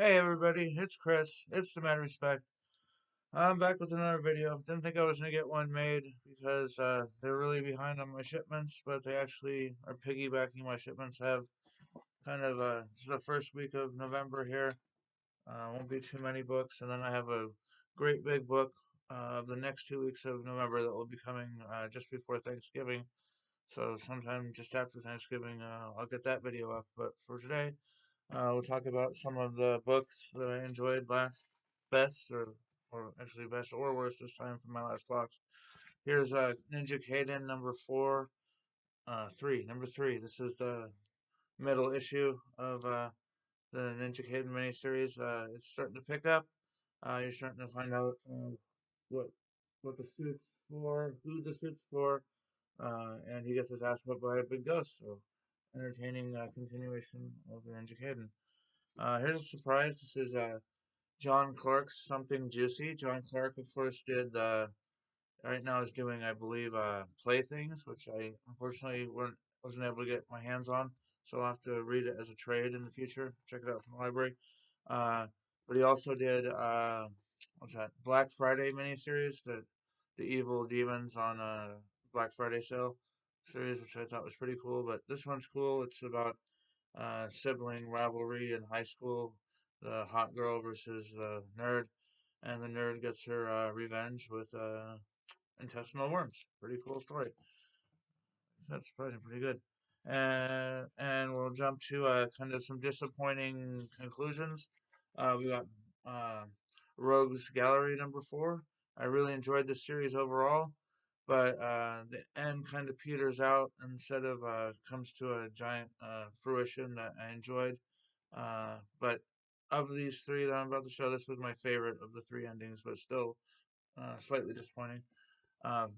Hey everybody, it's Chris. It's the Mad Respect. I'm back with another video. Didn't think I was gonna get one made because they're really behind on my shipments, but they actually are piggybacking my shipments. I have kind of this is the first week of November here. Won't be too many books, and then I have a great big book of the next 2 weeks of November that will be coming just before Thanksgiving. So sometime just after Thanksgiving, I'll get that video up. But for today, we'll talk about some of the books that I enjoyed last best, or actually best or worst this time for my last box. Here's Ninja Gaiden number three. This is the middle issue of the Ninja Gaiden miniseries. It's starting to pick up. You're starting to find out what what the suit's for, who the suit's for, and he gets his ass whipped by a big ghost. So entertaining continuation of the Ninja Gaiden. Here's a surprise. This is John Clark's Something Juicy. John Clark, of course, did right now is doing, I believe, Playthings, which I unfortunately wasn't able to get my hands on. So I'll have to read it as a trade in the future. Check it out from the library. Uh, but he also did what's that? Black Friday miniseries, the evil demons on Black Friday sale series, which I thought was pretty cool. But this one's cool. It's about sibling rivalry in high school, the hot girl versus the nerd, and the nerd gets her revenge with intestinal worms. Pretty cool story. That's surprising, pretty good. And we'll jump to kind of some disappointing conclusions. We got uh, Rogues Gallery number 4. I really enjoyed this series overall, but the end kind of peters out instead of comes to a giant fruition that I enjoyed. But of these three that I'm about to show, this was my favorite of the three endings, but still slightly disappointing. Um,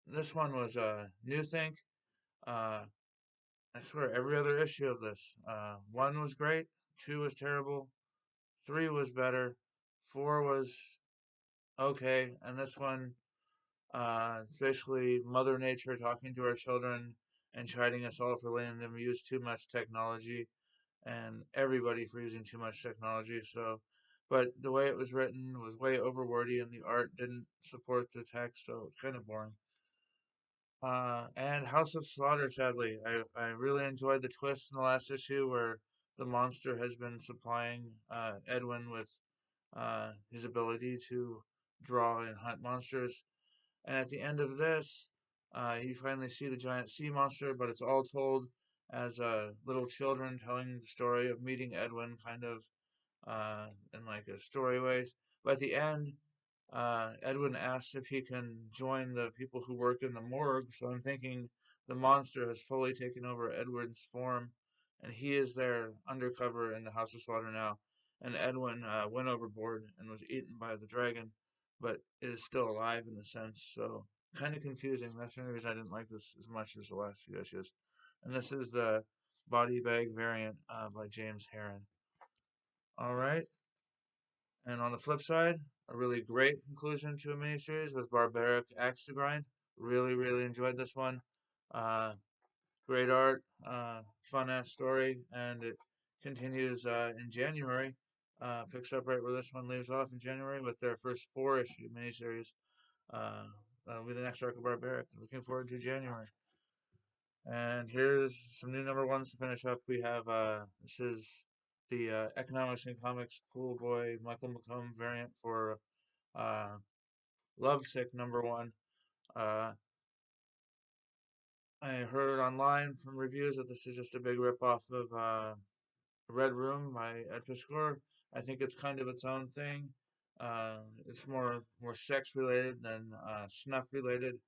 this one was New Think. Uh, I swear, every other issue of this. 1 was great, 2 was terrible, 3 was better, 4 was okay, and this one, it's basically Mother Nature talking to our children and chiding us all for letting them use too much technology and everybody for using too much technology. So, but the way it was written was way overwordy, and the art didn't support the text, so kind of boring. And House of Slaughter, sadly, I really enjoyed the twist in the last issue where the monster has been supplying Edwin with his ability to draw and hunt monsters. And at the end of this, you finally see the giant sea monster, but it's all told as little children telling the story of meeting Edwin, kind of in like a story way. But at the end, Edwin asks if he can join the people who work in the morgue. So I'm thinking the monster has fully taken over Edwin's form, and he is there undercover in the House of Slaughter now. And Edwin went overboard and was eaten by the dragon, but is still alive in a sense. So kind of confusing. That's the only reason I didn't like this as much as the last few issues. And this is the body bag variant by James Herron. All right. And on the flip side, a really great conclusion to a miniseries was Barbaric Axe to Grind. Really, really enjoyed this one. Uh, Great art, fun ass story, and it continues in January. Picks up right where this one leaves off in January with their first 4 issue miniseries. With the next arc of Barbaric. Looking forward to January. And here's some new number ones to finish up. We have this is the Economics and Comics Pool Boy Michael McComb variant for uh, Lovesick number 1. Uh, I heard online from reviews that this is just a big ripoff of Red Room by Ed Piscor. I think it's kind of its own thing. It's more sex related than snuff related.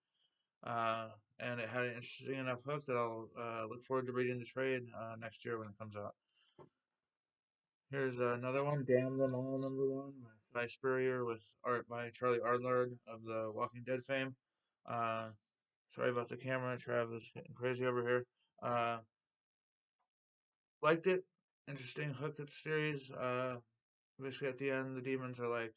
Uh, and it had an interesting enough hook that I'll look forward to reading the trade next year when it comes out. Here's another one, Damn Them All number 1 by Spurrier with art by Charlie Ardlard of the Walking Dead fame. Uh, Sorry about the camera, Travis, getting crazy over here. Uh, Liked it. Interesting hook at the series. Basically, at the end, the demons are like,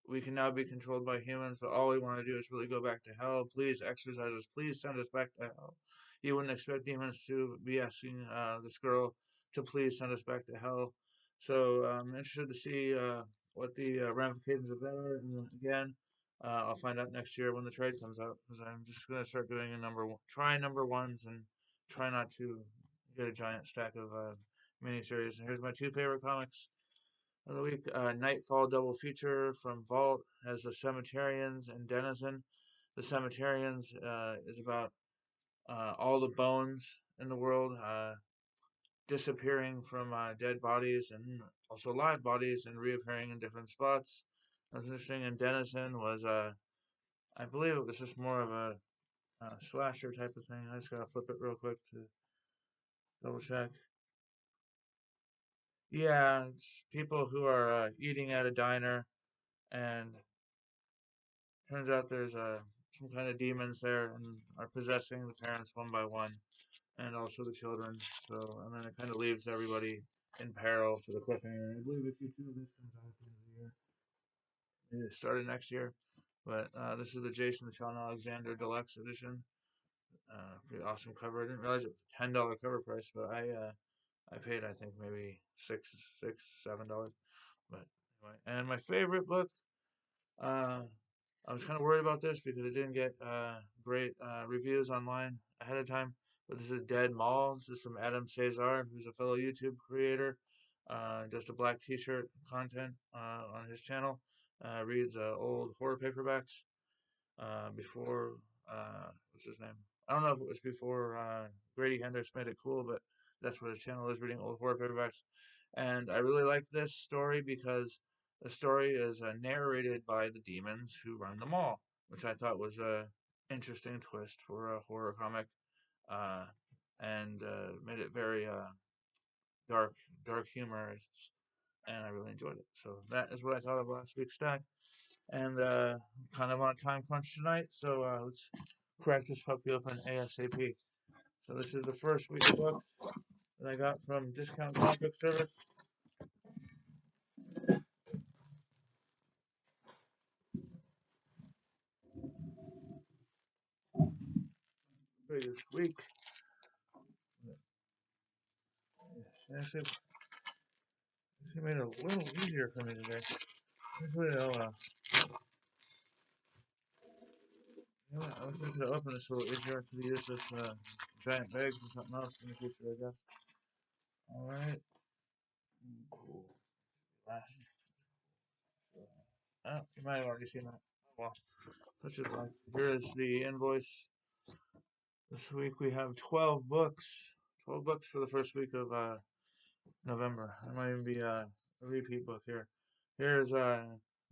we can now be controlled by humans, but all we want to do is really go back to hell. Please exorcise us. Please send us back to hell. You wouldn't expect demons to be asking this girl to please send us back to hell. So I'm interested to see what the ramifications of that are. And again, I'll find out next year when the trade comes out because I'm just gonna start doing a number one, try number ones and try not to get a giant stack of miniseries. And here's my two favorite comics of the week: Nightfall double feature from Vault has the Cemeterians and Denizen. The Cemeterians is about all the bones in the world disappearing from dead bodies and also live bodies and reappearing in different spots. That was interesting. And Denizen was, I believe it was just more of a slasher type of thing. I just gotta flip it real quick to double check. Yeah, it's people who are eating at a diner, and turns out there's some kind of demons there and are possessing the parents one by one, and also the children. So, and then it kind of leaves everybody in peril to the cliffhanger. I believe if you two of this comes out at the end of the year. It started next year, but this is the Jason Sean Alexander Deluxe Edition. Pretty awesome cover. I didn't realize it was a $10 cover price, but I paid I think maybe $7. But anyway, and my favorite book. Uh, I was kind of worried about this because it didn't get great reviews online ahead of time. But this is Dead Mall. This is from Adam Cesar, who's a fellow YouTube creator. Does a black T-shirt content on his channel. Reads old horror paperbacks before what's his name? I don't know if it was before Grady Hendrix made it cool, but that's what his channel is, reading old horror paperbacks. And I really like this story because the story is narrated by the demons who run the mall, which I thought was a interesting twist for a horror comic, uh, and made it very dark, dark humor, and I really enjoyed it. So that is what I thought of last week's stack, and kind of on a time crunch tonight, so let's crack this puppy open ASAP. So this is the first week of books that I got from Discount Comic Book Service. This week, actually, it made it a little easier for me today. Usually I was thinking to open this a little easier to use this giant bag for something else in the future, I guess. All right. Cool. Last. Oh, you might have already seen that. Oh, well, that's just like here is the invoice. This week we have 12 books. 12 books for the first week of November. There might even be a repeat book here. Here's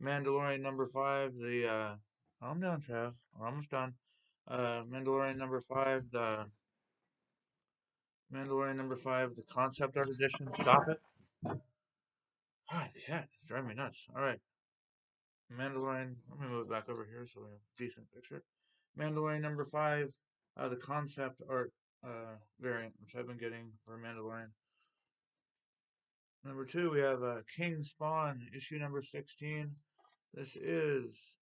Mandalorian number 5. The calm down, Trav. We're almost done. Mandalorian number 5. The Mandalorian number 5. The concept art edition. Stop it. God, cat, it's driving me nuts. All right. Mandalorian. Let me move it back over here so we have a decent picture. Mandalorian number 5. The concept art variant, which I've been getting for Mandalorian. Number 2, we have King Spawn, issue number 16. This is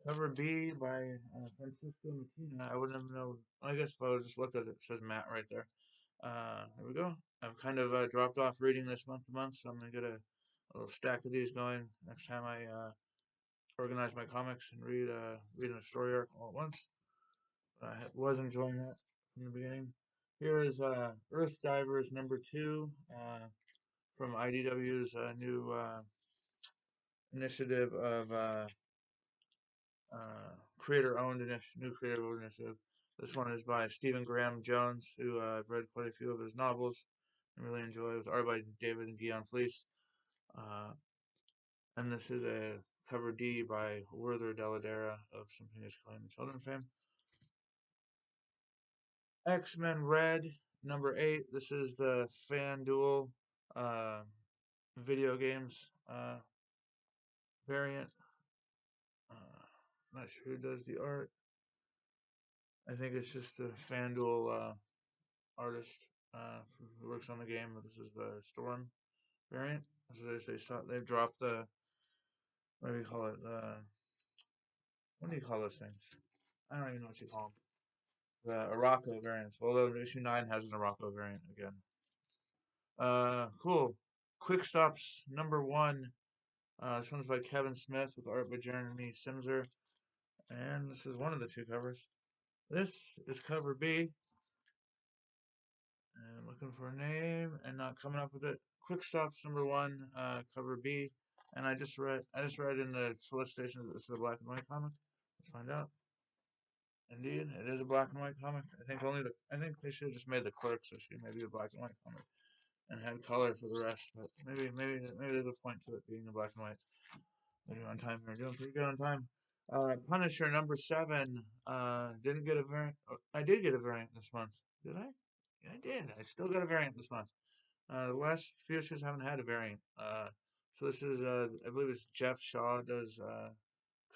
cover B by Francisco Matina. I wouldn't have known. I guess if I would just looked at it, it says Matt right there. There we go. I've kind of dropped off reading this month to month, so I'm going to get a little stack of these going next time I organize my comics and read a story arc all at once. I was enjoying that from the beginning. Here is Earth Divers number 2 from IDW's new initiative of creator-owned new creator-owned initiative. This one is by Stephen Graham Jones, who I've read quite a few of his novels and really enjoy. It was art by David and Guion Fleece. Uh, and this is a cover D by Werther Deladera of Something is Killing the Children fame. X-Men Red, number 8. This is the FanDuel uh, video games variant. Not sure who does the art. I think it's just the FanDuel artist who works on the game. This is the Storm variant. As they've dropped the, what do you call it? What do you call those things? I don't even know what you call them. The Araco variants. Although issue 9 has an Araco variant again. Cool. Quick Stops #1. This one's by Kevin Smith with art by Jeremy Simser. And this is one of the two covers. This is cover B. And looking for a name and not coming up with it. Quick Stops #1, cover B. And I just read in the solicitation that this is a black and white comic. Let's find out. Indeed, it is a black and white comic. I think they should have just made the Clerks issue maybe a black and white comic and had color for the rest. But maybe there's a point to it being a black and white. We're doing on time here. Doing pretty good on time. Punisher #7. Didn't get a variant. I did get a variant this month. Did I? Yeah, I did. I still got a variant this month. The last few issues haven't had a variant. So this is, I believe it's Jeff Shaw does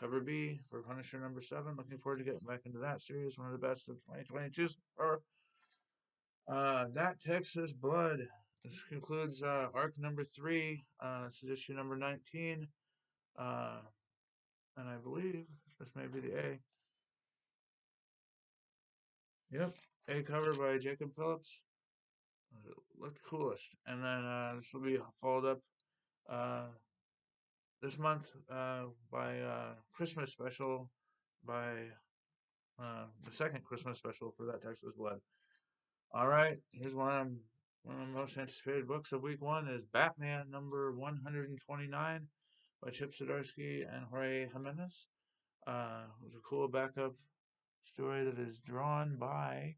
cover B for Punisher #7. Looking forward to getting back into that series. One of the best of 2022. That Texas Blood. This concludes arc #3. This is issue #19. And I believe this may be the A. Yep, A cover by Jacob Phillips. Looked coolest. And then this will be followed up this month by Christmas special by the second Christmas special for that Texas Blood. All right, here's one of the most anticipated books of week 1 is Batman #129 by Chip Zdarsky and Jorge Jimenez. It was a cool backup story that is drawn by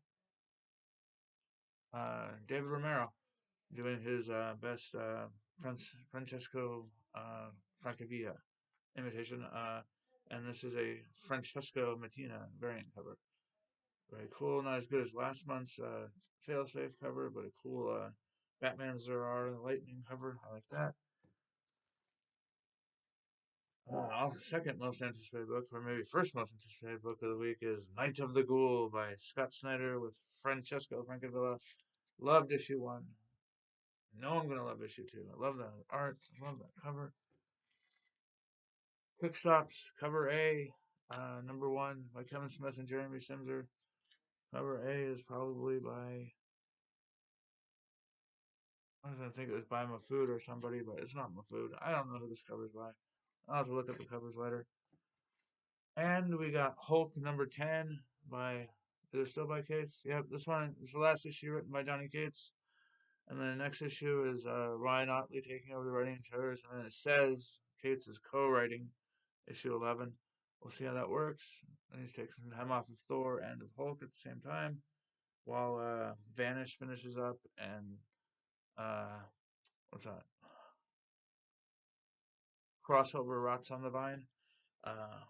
David Romero, doing his best Francesco Francavilla imitation. And this is a Francesco Mattina variant cover. Very cool. Not as good as last month's failsafe cover, but a cool Batman Zero Lightning cover. I like that. Second most anticipated book, or maybe first most anticipated book of the week, is Night of the Ghoul by Scott Snyder with Francesco Francavilla. Loved issue 1. Know I'm gonna love issue 2. I love the art. I love that cover. Quick Stops cover A, #1 by Kevin Smith and Jeremy Simser. Cover A is probably by, I was gonna think it was by Mafood or somebody, but it's not Mafood. I don't know who this cover's by. I'll have to look up the covers later. And we got Hulk #10 by, is it still by Cates? Yep, this one is the last issue written by Johnny Cates. And then the next issue is Ryan Otley taking over the writing chairs. And then it says Cates is co-writing issue 11. We'll see how that works. And he's taking some time off of Thor and of Hulk at the same time, while Vanish finishes up and what's that? Crossover Rots on the Vine.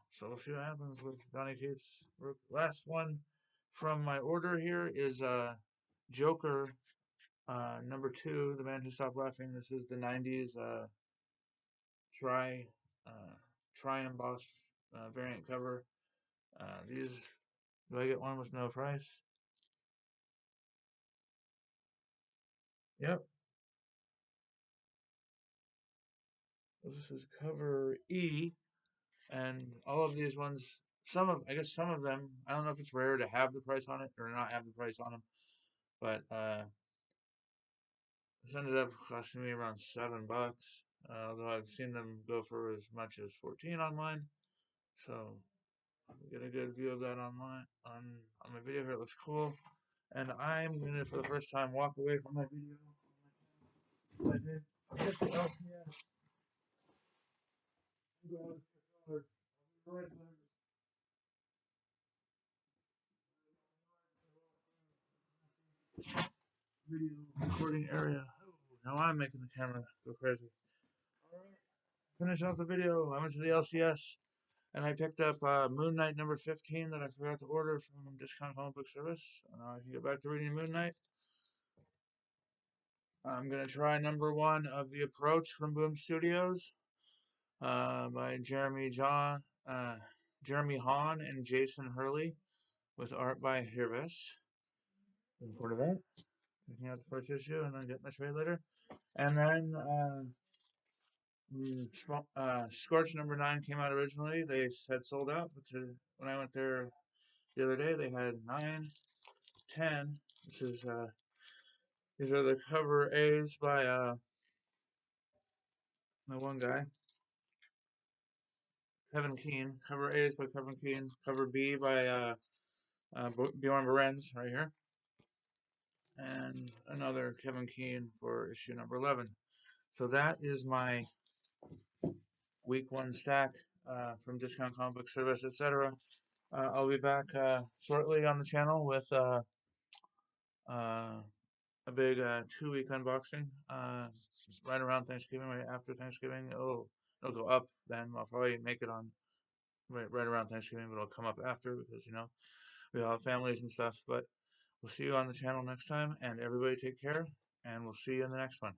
So we'll see what happens with Donny Cates. Last one from my order here is Joker #2, The Man Who Stopped Laughing. This is the 90s tri embossed variant cover. These, do I get one with no price? Yep. This is cover E, and all of these ones, I guess some of them, I don't know if it's rare to have the price on it or not have the price on them, but this ended up costing me around $7, although I've seen them go for as much as 14 online. So get a good view of that online on my video here. It looks cool, and I'm gonna, for the first time, walk away from my video. I did get the LCS. Video recording area. Oh, now I'm making the camera go crazy. Alright, finish off the video. I went to the LCS and I picked up Moon Knight #15 that I forgot to order from Discount Comic Book Service. And now I can get back to reading Moon Knight. I'm going to try #1 of The Approach from Boom Studios by Jeremy Hahn and Jason Hurley with art by Hirvis. Looking forward to that. Picking out the first issue and then getting the trade later. And then Scorch #9 came out originally. They had sold out, but when I went there the other day, they had 9, 10. This is These are the cover A's by the one guy, Kevin Keane. Cover A's by Kevin Keane. Cover B by Bjorn Berens right here, and another Kevin Keane for issue number 11. So that is my week one stack from Discount Comic Book Service, etc. I'll be back shortly on the channel with uh, a big 2 week unboxing right around Thanksgiving, right after Thanksgiving. It'll go up then. I'll probably make it on right around Thanksgiving, but it'll come up after because we all have families and stuff. But we'll see you on the channel next time, and everybody take care, and we'll see you in the next one.